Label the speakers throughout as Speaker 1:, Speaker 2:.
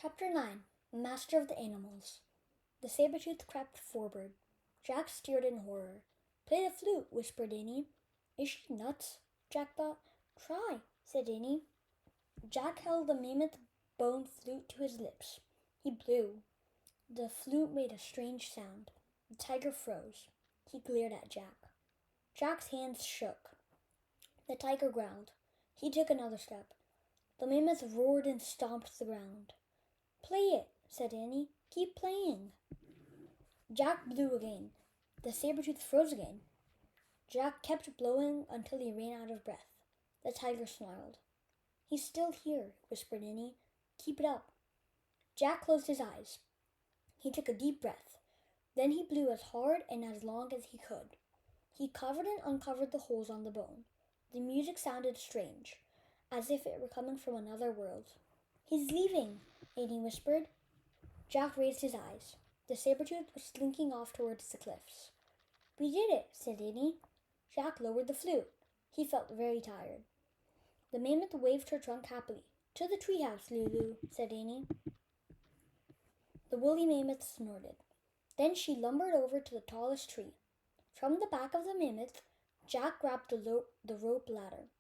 Speaker 1: Chapter 9 Master of the Animals. The Sabertooth crept forward. Jack stared in horror. "Play the flute," whispered Annie. "Is she nuts?" Jack thought. "Try," said Annie. Jack held the mammoth bone flute to his lips. He blew. The flute made a strange sound. The tiger froze. He glared at Jack. Jack's hands shook. The tiger growled. He took another step. The mammoth roared and stomped the ground. "Play it," said Annie. "Keep playing." Jack blew again. The saber-tooth froze again. Jack kept blowing until he ran out of breath. The tiger snarled. "He's still here," whispered Annie. "Keep it up." Jack closed his eyes. He took a deep breath. Then he blew as hard and as long as he could. He covered and uncovered the holes on the bone. The music sounded strange, as if it were coming from another world. "He's leaving," Annie whispered. Jack raised his eyes. The saber-tooth was slinking off towards the cliffs. "We did it," said Annie. Jack lowered the flute. He felt very tired. The mammoth waved her trunk happily. "To the treehouse, Lulu," said Annie. The woolly mammoth snorted. Then she lumbered over to the tallest tree. From the back of the mammoth, Jack grabbed the rope ladder.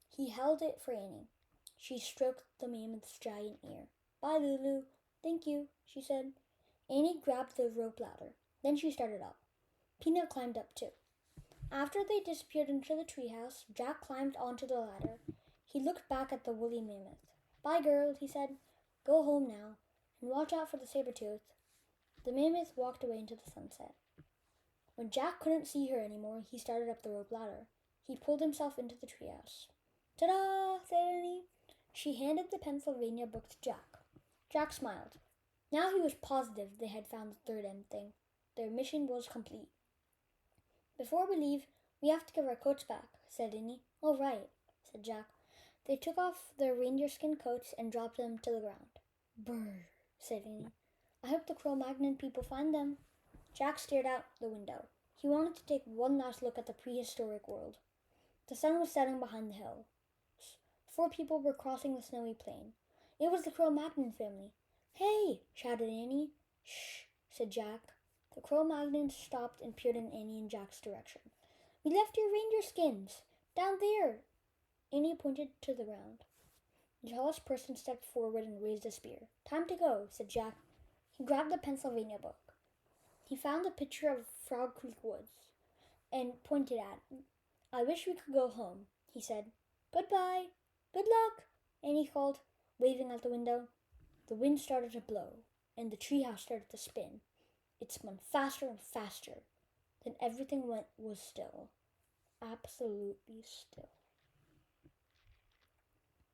Speaker 1: He held it for Annie. She stroked the mammoth's giant ear. "Bye, Lulu." "Thank you," she said. Annie grabbed the rope ladder. Then she started up. Peanut climbed up too. After they disappeared into the treehouse, Jack climbed onto the ladder. He looked back at the woolly mammoth. "Bye, girl," he said. "Go home now, and watch out for the saber-tooth." The mammoth walked away into the sunset. When Jack couldn't see her anymore, he started up the rope ladder. He pulled himself into the treehouse. "Ta-da!" said Annie. She handed the Pennsylvania book to Jack. Jack smiled. Now he was positive they had found the third end thing. Their mission was complete. "Before we leave, we have to give our coats back," said Annie. "All right," said Jack. They took off their reindeer skin coats and dropped them to the ground. "Brr," said Annie. "I hope the Cro-Magnon people find them." Jack stared out the window. He wanted to take one last look at the prehistoric world. The sun was setting behind the hills. 4 people were crossing the snowy plain. It was the Cro-Magnon family. "Hey!" shouted Annie. "Shh!" said Jack. The Cro-Magnons stopped and peered in Annie and Jack's direction. "We left your reindeer skins down there." Annie pointed to the ground. The tallest person stepped forward and raised a spear. "Time to go," said Jack. He grabbed the Pennsylvania book. He found a picture of Frog Creek Woods and pointed at it. "I wish we could go home," he said. "Goodbye." "Good luck," Annie called, waving out the window. The wind started to blow, and the treehouse started to spin. It spun faster and faster. Then everything was still. Absolutely still.